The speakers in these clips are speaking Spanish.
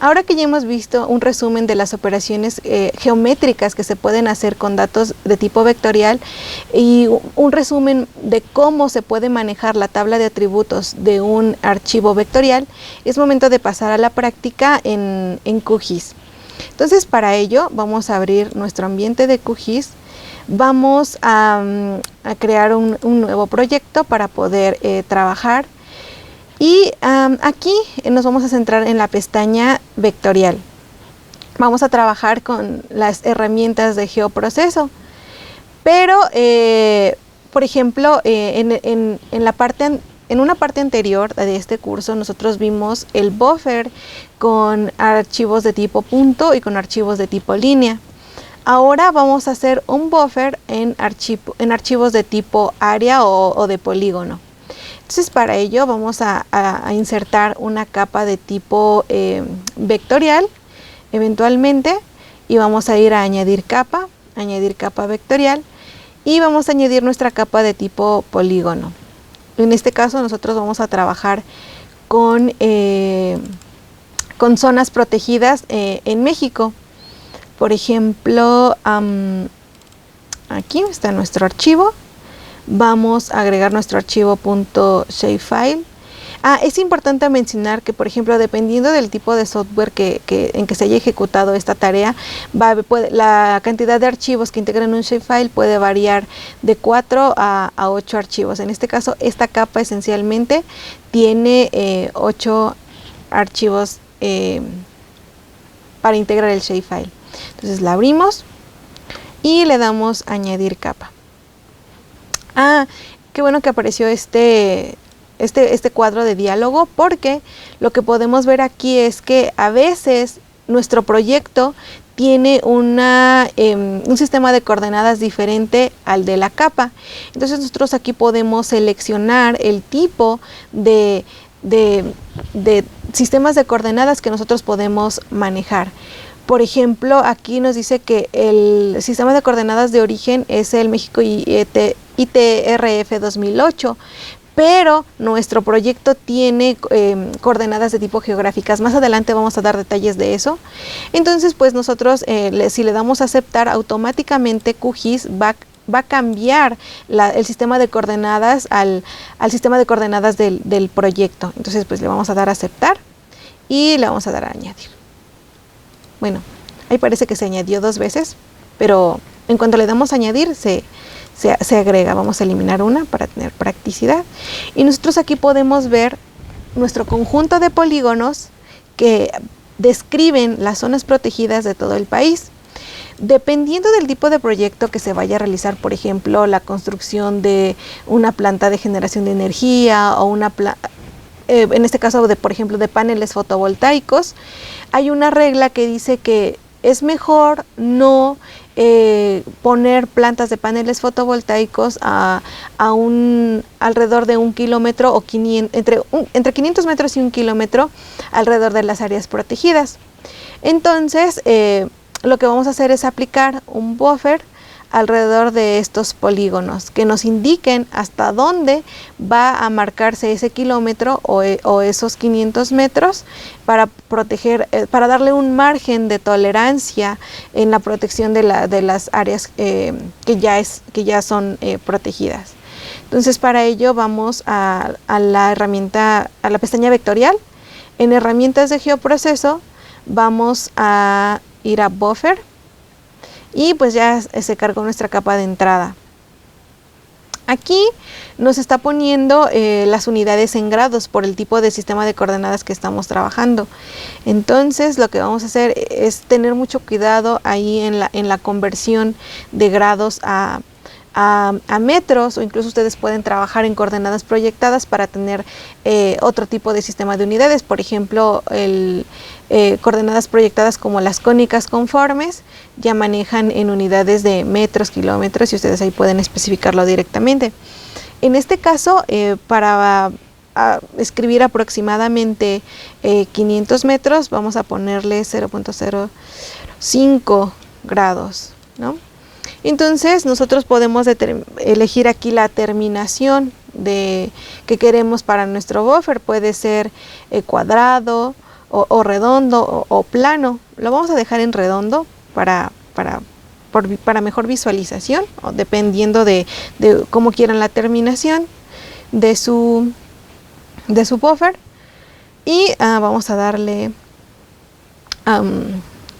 Ahora que ya hemos visto un resumen de las operaciones geométricas que se pueden hacer con datos de tipo vectorial y un resumen de cómo se puede manejar la tabla de atributos de un archivo vectorial, es momento de pasar a la práctica en QGIS. Entonces, para ello vamos a abrir nuestro ambiente de QGIS, vamos a crear un nuevo proyecto para poder trabajar. Y aquí nos vamos a centrar en la pestaña vectorial. Vamos a trabajar con las herramientas de geoproceso. Pero, por ejemplo, en una parte anterior de este curso, nosotros vimos el buffer con archivos de tipo punto y con archivos de tipo línea. Ahora vamos a hacer un buffer en archivos de tipo área o de polígono. Entonces, para ello vamos a insertar una capa de tipo vectorial eventualmente, y vamos a ir a añadir capa vectorial, y vamos a añadir nuestra capa de tipo polígono. En este caso nosotros vamos a trabajar con zonas protegidas en México. Por ejemplo, aquí está nuestro archivo. Vamos a agregar nuestro archivo .shapefile. Es importante mencionar que, por ejemplo, dependiendo del tipo de software en que se haya ejecutado esta tarea, la cantidad de archivos que integran un shapefile puede variar de 4 a 8 archivos. En este caso, esta capa esencialmente tiene 8 archivos para integrar el shapefile. Entonces la abrimos y le damos añadir capa. Qué bueno que apareció este cuadro de diálogo, porque lo que podemos ver aquí es que a veces nuestro proyecto tiene un sistema de coordenadas diferente al de la capa. Entonces nosotros aquí podemos seleccionar el tipo de sistemas de coordenadas que nosotros podemos manejar. Por ejemplo, aquí nos dice que el sistema de coordenadas de origen es el México ITRF 2008, pero nuestro proyecto tiene coordenadas de tipo geográficas. Más adelante vamos a dar detalles de eso. Entonces, pues nosotros, si le damos a aceptar, automáticamente QGIS va a cambiar el sistema de coordenadas al sistema de coordenadas del proyecto. Entonces, pues le vamos a dar a aceptar y le vamos a dar a añadir. Bueno, ahí parece que se añadió 2 veces, pero en cuanto le damos a añadir, se agrega. Vamos a eliminar una para tener practicidad. Y nosotros aquí podemos ver nuestro conjunto de polígonos que describen las zonas protegidas de todo el país. Dependiendo del tipo de proyecto que se vaya a realizar, por ejemplo, la construcción de una planta de generación de energía o en este caso, por ejemplo, de paneles fotovoltaicos, hay una regla que dice que es mejor no poner plantas de paneles fotovoltaicos alrededor de 1 kilómetro o entre 500 metros y 1 kilómetro alrededor de las áreas protegidas. Entonces, lo que vamos a hacer es aplicar un buffer alrededor de estos polígonos que nos indiquen hasta dónde va a marcarse ese kilómetro o esos 500 metros para proteger, para darle un margen de tolerancia en la protección de las áreas que ya son protegidas. Entonces, para ello vamos a la pestaña vectorial. En herramientas de geoproceso vamos a ir a buffer. Y pues ya se cargó nuestra capa de entrada. Aquí nos está poniendo las unidades en grados por el tipo de sistema de coordenadas que estamos trabajando. Entonces lo que vamos a hacer es tener mucho cuidado ahí en la conversión de grados a metros, o incluso ustedes pueden trabajar en coordenadas proyectadas para tener otro tipo de sistema de unidades. Por ejemplo, coordenadas proyectadas como las cónicas conformes ya manejan en unidades de metros, kilómetros, y ustedes ahí pueden especificarlo directamente. En este caso, para escribir aproximadamente 500 metros, vamos a ponerle 0.05 grados, ¿no? Entonces nosotros podemos elegir aquí la terminación que queremos para nuestro buffer. Puede ser cuadrado o redondo o plano. Lo vamos a dejar en redondo para mejor visualización, o dependiendo de cómo quieran la terminación de su buffer. Y vamos a darle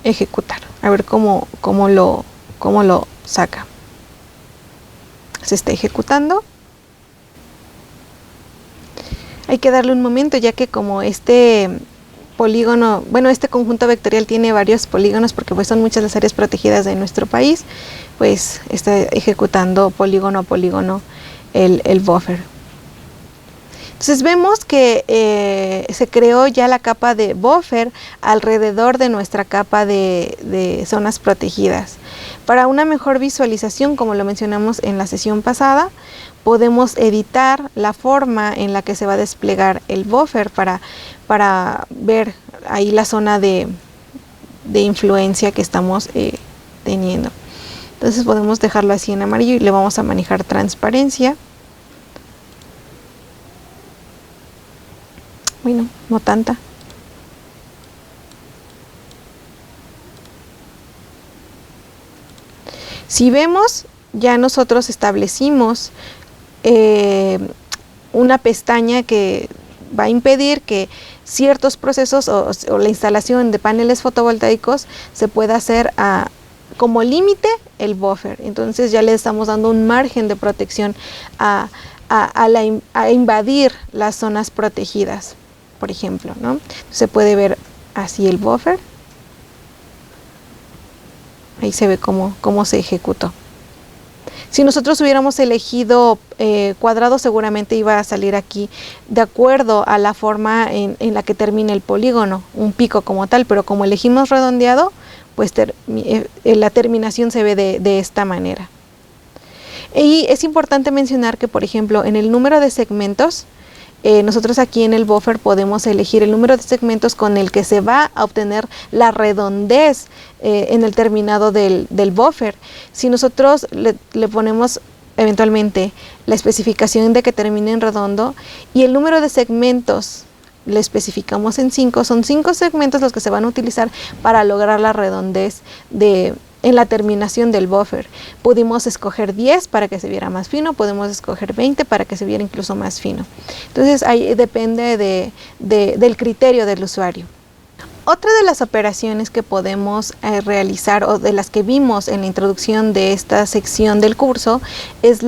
ejecutar, a ver cómo lo saca. Se está ejecutando. Hay que darle un momento, ya que como este polígono, bueno, este conjunto vectorial tiene varios polígonos, porque pues son muchas las áreas protegidas de nuestro país, pues está ejecutando polígono a polígono el buffer. Entonces vemos que se creó ya la capa de buffer alrededor de nuestra capa de zonas protegidas. Para una mejor visualización, como lo mencionamos en la sesión pasada, podemos editar la forma en la que se va a desplegar el buffer para ver ahí la zona de influencia que estamos teniendo. Entonces podemos dejarlo así en amarillo y le vamos a manejar transparencia. Bueno, no tanta. Si vemos, ya nosotros establecimos una pestaña que va a impedir que ciertos procesos o la instalación de paneles fotovoltaicos se pueda hacer como límite el buffer. Entonces ya le estamos dando un margen de protección a invadir las zonas protegidas, por ejemplo, ¿no? Se puede ver así el buffer. Ahí se ve cómo se ejecutó. Si nosotros hubiéramos elegido cuadrado, seguramente iba a salir aquí de acuerdo a la forma en la que termina el polígono, un pico como tal, pero como elegimos redondeado, pues la terminación se ve de esta manera. Y es importante mencionar que, por ejemplo, en el número de segmentos, nosotros aquí en el buffer podemos elegir el número de segmentos con el que se va a obtener la redondez en el terminado del buffer. Si nosotros le ponemos eventualmente la especificación de que termine en redondo y el número de segmentos le especificamos en 5, son 5 segmentos los que se van a utilizar para lograr la redondez en la terminación del buffer. Pudimos escoger 10 para que se viera más fino, podemos escoger 20 para que se viera incluso más fino. Entonces ahí depende del criterio del usuario. Otra de las operaciones que podemos realizar, o de las que vimos en la introducción de esta sección del curso, es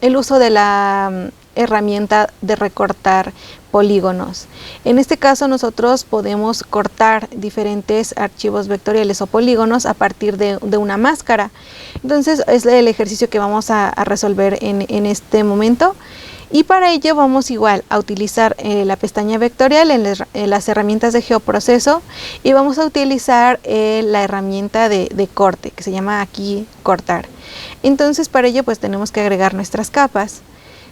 el uso de la herramienta de recortar polígonos. En este caso nosotros podemos cortar diferentes archivos vectoriales o polígonos a partir de una máscara. Entonces es el ejercicio que vamos a resolver en este momento, y para ello vamos igual a utilizar la pestaña vectorial en las herramientas de geoproceso, y vamos a utilizar la herramienta de corte, que se llama aquí cortar. Entonces para ello pues tenemos que agregar nuestras capas.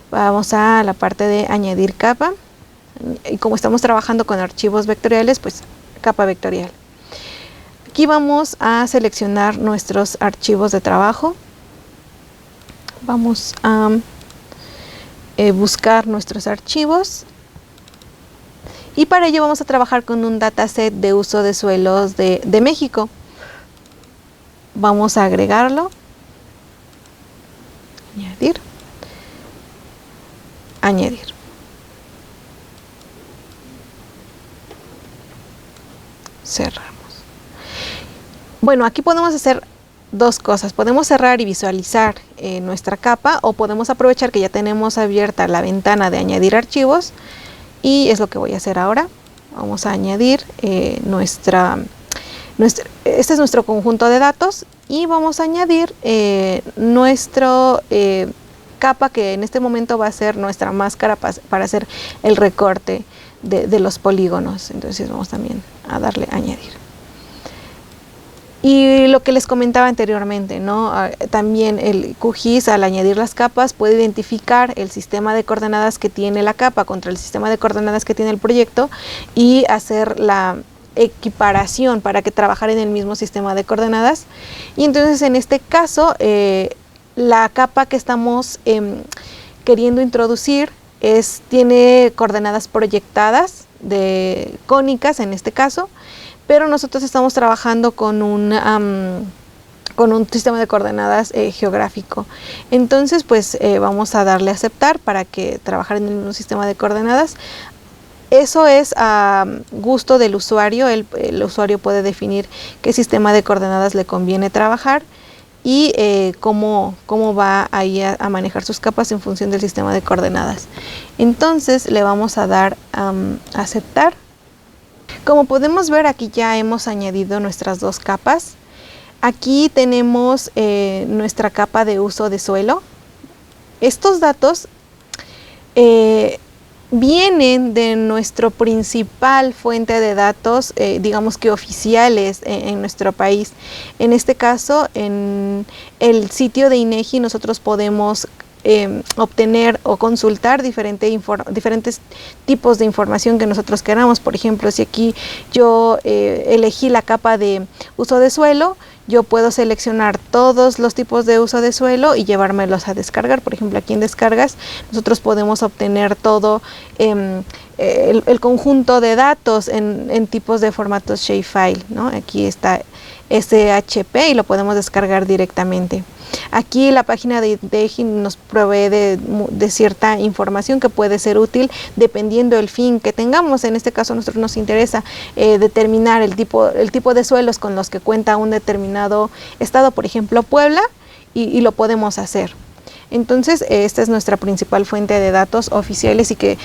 Vamos a la parte de añadir capa, y como estamos trabajando con archivos vectoriales, pues capa vectorial. Aquí vamos a seleccionar nuestros archivos de trabajo. Vamos a buscar nuestros archivos, y para ello vamos a trabajar con un dataset de uso de suelos de México. Vamos a agregarlo, añadir, cerramos. Bueno, aquí podemos hacer dos cosas. Podemos cerrar y visualizar nuestra capa, o podemos aprovechar que ya tenemos abierta la ventana de añadir archivos, y es lo que voy a hacer ahora. Vamos a añadir este es nuestro conjunto de datos, y vamos a añadir nuestro capa, que en este momento va a ser nuestra máscara para hacer el recorte de los polígonos. Entonces vamos también a darle a añadir. Y lo que les comentaba anteriormente, ¿no? También el QGIS, al añadir las capas, puede identificar el sistema de coordenadas que tiene la capa contra el sistema de coordenadas que tiene el proyecto, y hacer la equiparación para que trabajara en el mismo sistema de coordenadas. Y entonces en este caso la capa que estamos queriendo introducir tiene coordenadas proyectadas cónicas en este caso, pero nosotros estamos trabajando con un sistema de coordenadas geográfico. Entonces, pues vamos a darle a aceptar para que trabajar en el mismo sistema de coordenadas. Eso es a gusto del usuario. El usuario puede definir qué sistema de coordenadas le conviene trabajar y cómo va ahí a manejar sus capas en función del sistema de coordenadas. Entonces le vamos a dar a aceptar. Como podemos ver, aquí ya hemos añadido nuestras dos capas. Aquí tenemos nuestra capa de uso de suelo. Estos datos vienen de nuestro principal fuente de datos, digamos que oficiales en nuestro país. En este caso, en el sitio de INEGI nosotros podemos obtener o consultar diferentes tipos de información que nosotros queramos. Por ejemplo, si aquí yo elegí la capa de uso de suelo, yo puedo seleccionar todos los tipos de uso de suelo y llevármelos a descargar. Por ejemplo, aquí en descargas nosotros podemos obtener todo el conjunto de datos en tipos de formatos shapefile, ¿no? Aquí está SHP y lo podemos descargar directamente. Aquí la página de INEGI nos provee de cierta información que puede ser útil dependiendo del fin que tengamos. En este caso a nosotros nos interesa determinar el tipo de suelos con los que cuenta un determinado estado, por ejemplo Puebla, y lo podemos hacer. Entonces esta es nuestra principal fuente de datos oficiales y que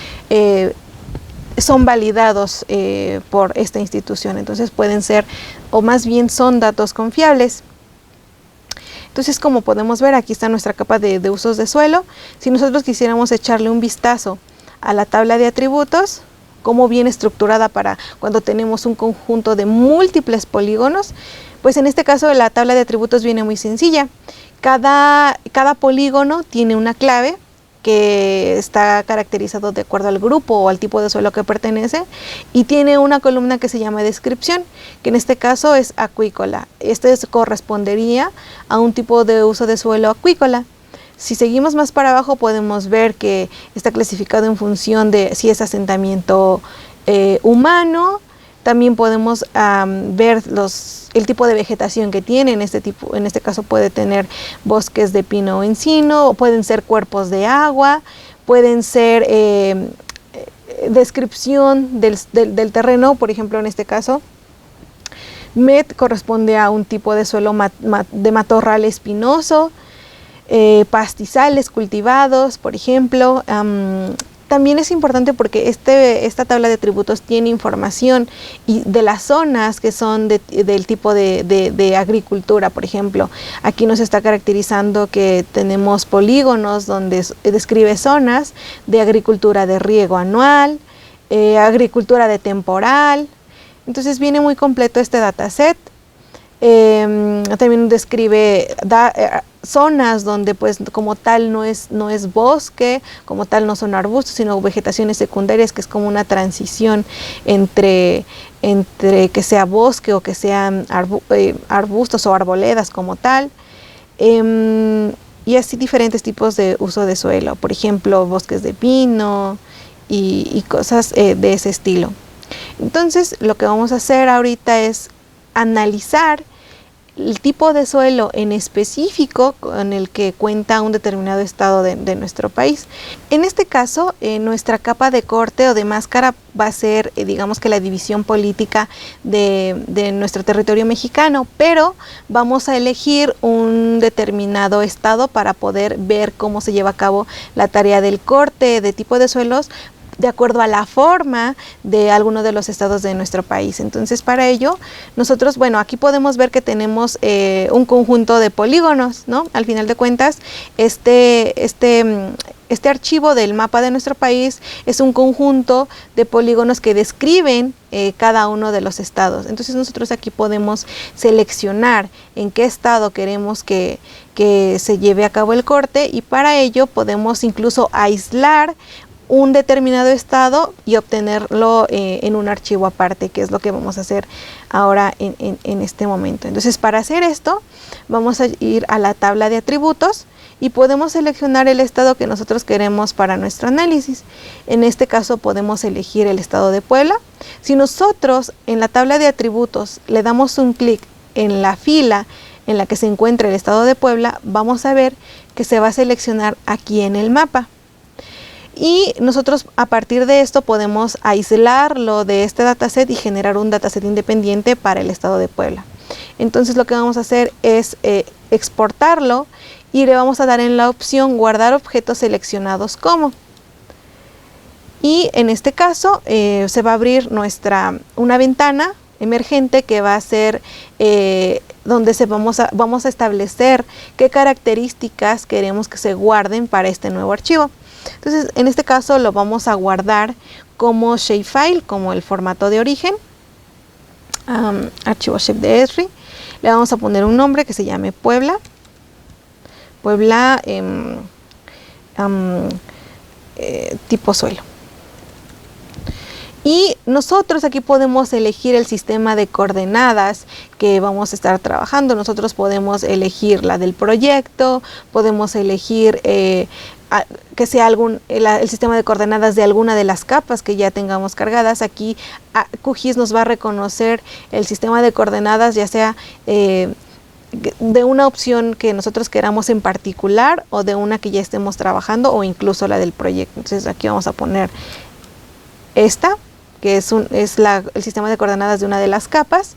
son validados por esta institución. Entonces pueden ser, o más bien son datos confiables. Entonces, como podemos ver, aquí está nuestra capa de usos de suelo. Si nosotros quisiéramos echarle un vistazo a la tabla de atributos, cómo viene estructurada para cuando tenemos un conjunto de múltiples polígonos, pues en este caso la tabla de atributos viene muy sencilla. Cada polígono tiene una clave que está caracterizado de acuerdo al grupo o al tipo de suelo que pertenece, y tiene una columna que se llama descripción, que en este caso es acuícola. Este correspondería a un tipo de uso de suelo acuícola. Si seguimos más para abajo podemos ver que está clasificado en función de si es asentamiento humano. También podemos ver el tipo de vegetación que tiene. En este caso puede tener bosques de pino o encino, o pueden ser cuerpos de agua, pueden ser descripción del terreno. Por ejemplo, en este caso, MET corresponde a un tipo de suelo de matorral espinoso, pastizales cultivados, por ejemplo. También es importante porque esta tabla de atributos tiene información de las zonas que son del tipo de agricultura. Por ejemplo, aquí nos está caracterizando que tenemos polígonos donde describe zonas de agricultura de riego anual, agricultura de temporal. Entonces viene muy completo este dataset. También describe zonas donde pues como tal no es bosque, como tal no son arbustos, sino vegetaciones secundarias, que es como una transición entre que sea bosque o que sean arbustos o arboledas como tal. Y así diferentes tipos de uso de suelo, por ejemplo bosques de pino y cosas de ese estilo. Entonces lo que vamos a hacer ahorita es analizar el tipo de suelo en específico con el que cuenta un determinado estado de nuestro país. En este caso, nuestra capa de corte o de máscara va a ser, digamos que la división política de nuestro territorio mexicano, pero vamos a elegir un determinado estado para poder ver cómo se lleva a cabo la tarea del corte de tipo de suelos de acuerdo a la forma de alguno de los estados de nuestro país. Entonces, para ello, nosotros, bueno, aquí podemos ver que tenemos un conjunto de polígonos, ¿no? Al final de cuentas, este archivo del mapa de nuestro país es un conjunto de polígonos que describen cada uno de los estados. Entonces, nosotros aquí podemos seleccionar en qué estado queremos que se lleve a cabo el corte, y para ello podemos incluso aislar un determinado estado y obtenerlo en un archivo aparte, que es lo que vamos a hacer ahora en este momento. Entonces, para hacer esto, vamos a ir a la tabla de atributos y podemos seleccionar el estado que nosotros queremos para nuestro análisis. En este caso podemos elegir el estado de Puebla. Si nosotros en la tabla de atributos le damos un clic en la fila en la que se encuentra el estado de Puebla, vamos a ver que se va a seleccionar aquí en el mapa. Y nosotros a partir de esto podemos aislarlo de este dataset y generar un dataset independiente para el estado de Puebla. Entonces lo que vamos a hacer es exportarlo y le vamos a dar en la opción guardar objetos seleccionados como. Y en este caso se va a abrir una ventana emergente que va a ser donde vamos a establecer qué características queremos que se guarden para este nuevo archivo. Entonces en este caso lo vamos a guardar como shapefile, como el formato de origen, archivo shape de Esri. Le vamos a poner un nombre que se llame Puebla, tipo suelo. Y nosotros aquí podemos elegir el sistema de coordenadas que vamos a estar trabajando. Nosotros podemos elegir la del proyecto, podemos elegir que sea el sistema de coordenadas de alguna de las capas que ya tengamos cargadas. Aquí QGIS nos va a reconocer el sistema de coordenadas, ya sea de una opción que nosotros queramos en particular o de una que ya estemos trabajando o incluso la del proyecto. Entonces aquí vamos a poner esta, que es el sistema de coordenadas de una de las capas,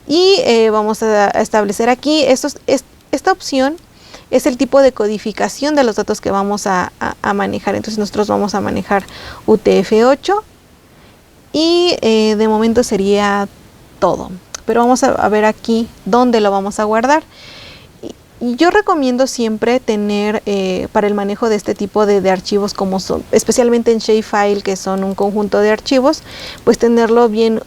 y vamos a establecer aquí, esta opción es el tipo de codificación de los datos que vamos a manejar. Entonces nosotros vamos a manejar UTF-8 y de momento sería todo, pero vamos a ver aquí dónde lo vamos a guardar. Y yo recomiendo siempre tener para el manejo de este tipo de archivos, como son, especialmente en shapefile, que son un conjunto de archivos, pues tenerlo bien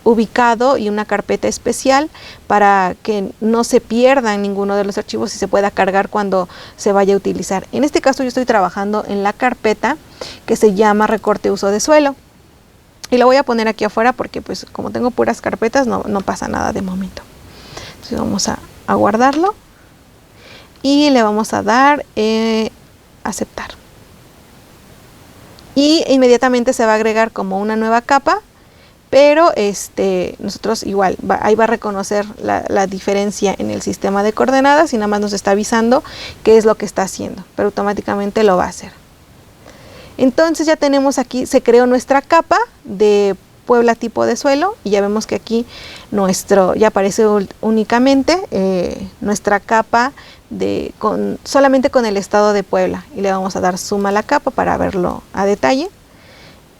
ubicado y una carpeta especial para que no se pierdan ninguno de los archivos y se pueda cargar cuando se vaya a utilizar. En este caso yo estoy trabajando en la carpeta que se llama recorte uso de suelo. Y lo voy a poner aquí afuera porque pues como tengo puras carpetas no pasa nada de momento. Entonces vamos a guardarlo. Y le vamos a dar aceptar. Y inmediatamente se va a agregar como una nueva capa, pero nosotros igual, ahí va a reconocer la diferencia en el sistema de coordenadas y nada más nos está avisando qué es lo que está haciendo, pero automáticamente lo va a hacer. Entonces ya tenemos aquí, se creó nuestra capa de Puebla tipo de suelo y ya vemos que aquí ya aparece únicamente nuestra capa solamente con el estado de Puebla, y le vamos a dar suma a la capa para verlo a detalle.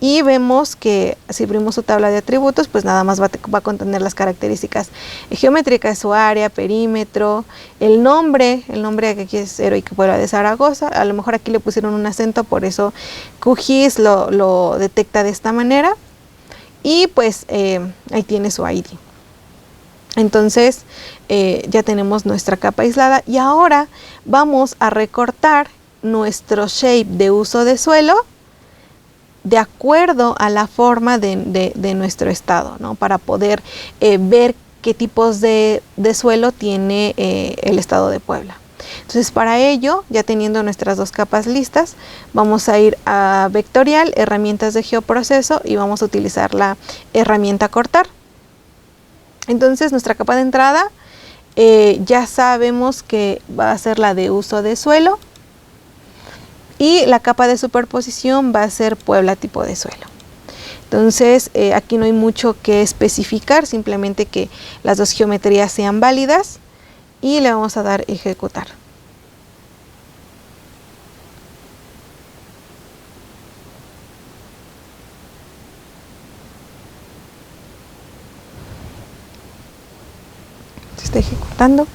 Y vemos que si abrimos su tabla de atributos, pues nada más va a contener las características geométricas, su área, perímetro, el nombre que aquí es Heroica Puebla de Zaragoza. A lo mejor aquí le pusieron un acento, por eso QGIS lo detecta de esta manera. Y pues ahí tiene su ID. Entonces ya tenemos nuestra capa aislada y ahora vamos a recortar nuestro shape de uso de suelo de acuerdo a la forma de nuestro estado, ¿no? Para poder ver qué tipos de suelo tiene el estado de Puebla. Entonces para ello, ya teniendo nuestras dos capas listas, vamos a ir a vectorial, herramientas de geoproceso, y vamos a utilizar la herramienta cortar. Entonces nuestra capa de entrada ya sabemos que va a ser la de uso de suelo, y la capa de superposición va a ser Puebla tipo de suelo. Entonces aquí no hay mucho que especificar, simplemente que las dos geometrías sean válidas, y le vamos a dar ejecutar. Se está ejecutando.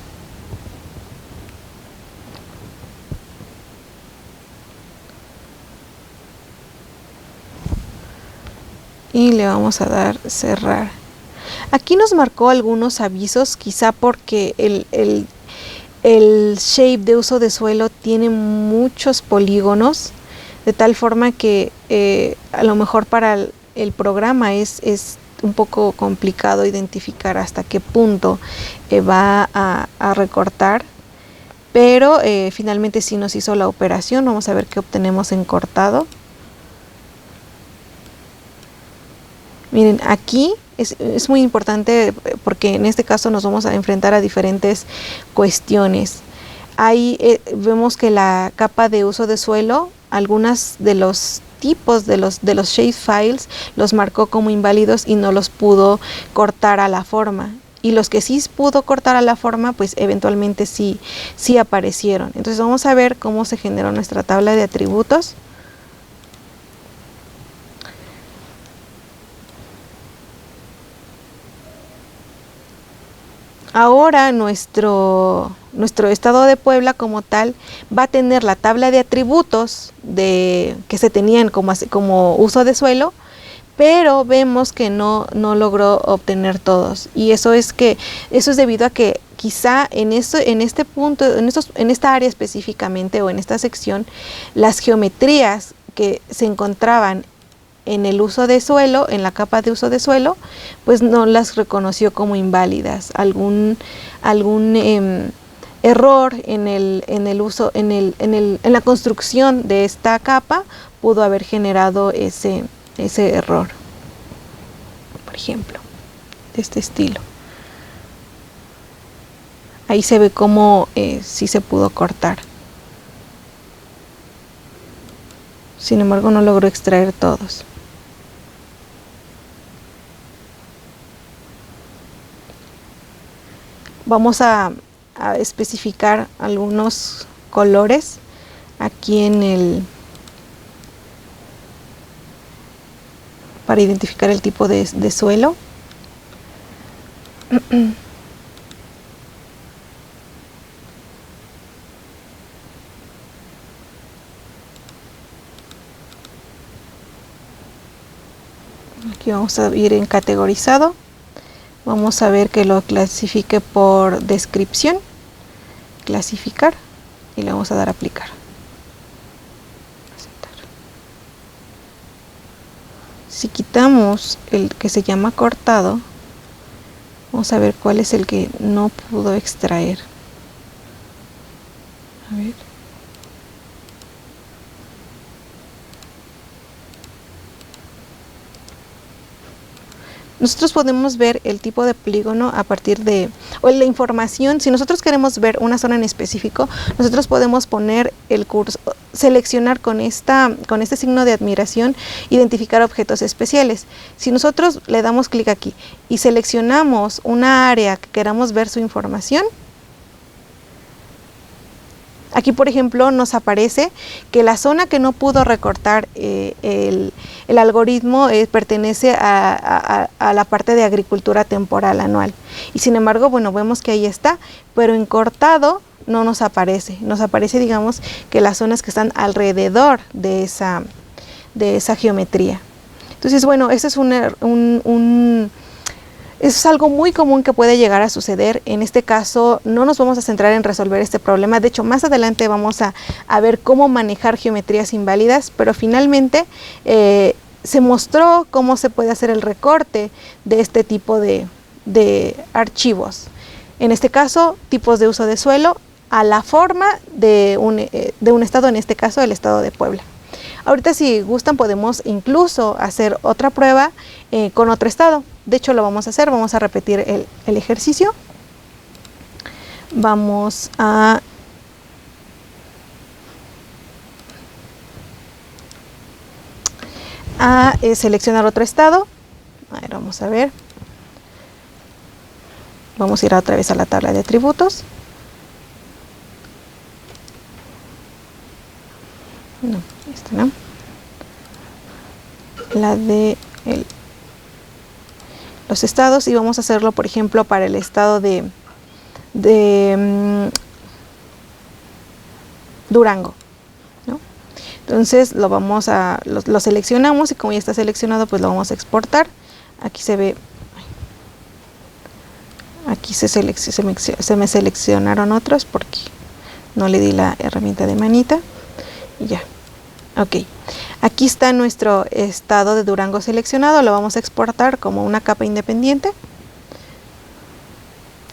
Y le vamos a dar cerrar. Aquí nos marcó algunos avisos, quizá porque el shape de uso de suelo tiene muchos polígonos, de tal forma que a lo mejor para el programa es un poco complicado identificar hasta qué punto va a recortar, pero finalmente sí nos hizo la operación. Vamos a ver qué obtenemos en cortado. Miren, aquí es muy importante porque en este caso nos vamos a enfrentar a diferentes cuestiones. Ahí vemos que la capa de uso de suelo, algunas de los tipos de los shapefiles los marcó como inválidos y no los pudo cortar a la forma. Y los que sí pudo cortar a la forma, pues eventualmente sí aparecieron. Entonces vamos a ver cómo se generó nuestra tabla de atributos. Ahora nuestro estado de Puebla como tal va a tener la tabla de atributos que se tenían como uso de suelo, pero vemos que no logró obtener todos. Y eso es debido a que quizá en este punto, en esta área específicamente o en esta sección, las geometrías que se encontraban en el uso de suelo, en la capa de uso de suelo, pues no las reconoció como inválidas. Algún error en la construcción de esta capa pudo haber generado ese error, por ejemplo, de este estilo. Ahí se ve cómo sí se pudo cortar. Sin embargo, no logró extraer todos. Vamos a especificar algunos colores aquí para identificar el tipo de suelo. Aquí vamos a ir en categorizado. Vamos a ver que lo clasifique por descripción, clasificar, y le vamos a dar a aplicar. Aceptar. Si quitamos el que se llama cortado, vamos a ver cuál es el que no pudo extraer. A ver. Nosotros podemos ver el tipo de polígono a partir o la información. Si nosotros queremos ver una zona en específico, nosotros podemos poner el cursor, seleccionar con este signo de admiración, identificar objetos especiales. Si nosotros le damos clic aquí y seleccionamos una área que queramos ver su información, aquí, por ejemplo, nos aparece que la zona que no pudo recortar el algoritmo pertenece a la parte de agricultura temporal anual. Y sin embargo, bueno, vemos que ahí está, pero en cortado no nos aparece. Nos aparece, digamos, que las zonas que están alrededor de esa geometría. Entonces, bueno, ese es eso es algo muy común que puede llegar a suceder. En este caso no nos vamos a centrar en resolver este problema. De hecho, más adelante vamos a ver cómo manejar geometrías inválidas, pero finalmente se mostró cómo se puede hacer el recorte de este tipo de archivos. En este caso, tipos de uso de suelo a la forma de un estado, en este caso el estado de Puebla. Ahorita, si gustan, podemos incluso hacer otra prueba con otro estado. De hecho, lo vamos a hacer. Vamos a repetir el ejercicio. Vamos a seleccionar otro estado. A ver, vamos a ver. Vamos a ir otra vez a la tabla de atributos. No, esta no. La de los estados, y vamos a hacerlo, por ejemplo, para el estado de Durango, ¿no? Entonces lo seleccionamos, y como ya está seleccionado, pues lo vamos a exportar. Aquí se ve, aquí se me seleccionaron otros porque no le di la herramienta de manita y ya. Ok, aquí está nuestro estado de Durango seleccionado. Lo vamos a exportar como una capa independiente.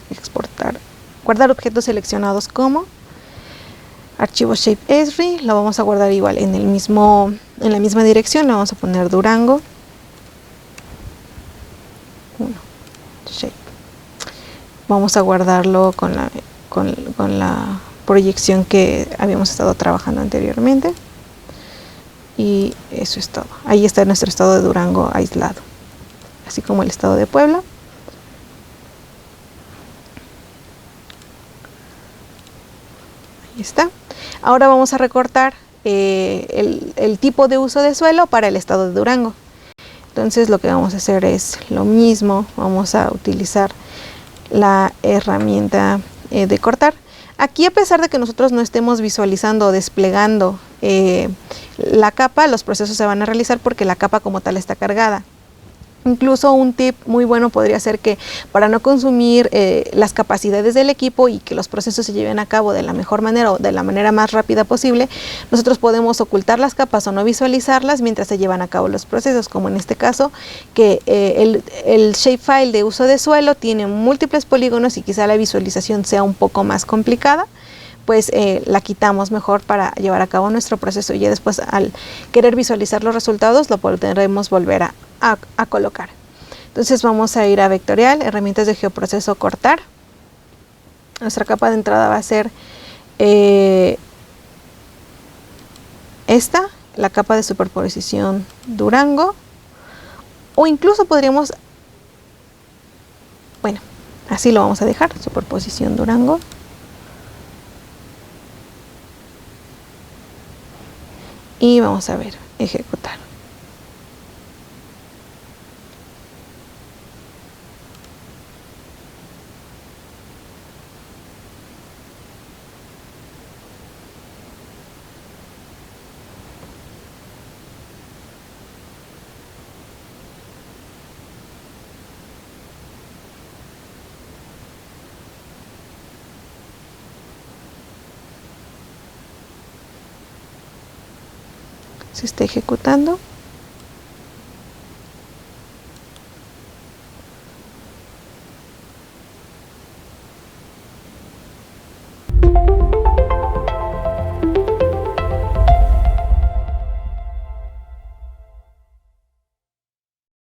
Exportar, guardar objetos seleccionados como. archivo shape esri, lo vamos a guardar igual en la misma dirección. Le vamos a poner Durango 1 shape. Vamos a guardarlo con la proyección que habíamos estado trabajando anteriormente, y eso es todo. Ahí está nuestro estado de Durango aislado, así como el estado de Puebla. Ahí está. Ahora vamos a recortar el tipo de uso de suelo para el estado de Durango. Entonces lo que vamos a hacer es lo mismo. Vamos a utilizar la herramienta de cortar. Aquí, a pesar de que nosotros no estemos visualizando o desplegando la capa, los procesos se van a realizar porque la capa como tal está cargada. Incluso un tip muy bueno podría ser que, para no consumir las capacidades del equipo y que los procesos se lleven a cabo de la mejor manera o de la manera más rápida posible, nosotros podemos ocultar las capas o no visualizarlas mientras se llevan a cabo los procesos, como en este caso, que el shapefile de uso de suelo tiene múltiples polígonos y quizá la visualización sea un poco más complicada. Pues la quitamos mejor para llevar a cabo nuestro proceso, y ya después, al querer visualizar los resultados, lo podremos volver a colocar. Entonces vamos a ir a vectorial, herramientas de geoproceso, cortar. Nuestra capa de entrada va a ser esta, la capa de superposición Durango, o incluso podríamos, bueno, así lo vamos a dejar, superposición Durango. Y vamos a ver, ejecutar. Se está ejecutando.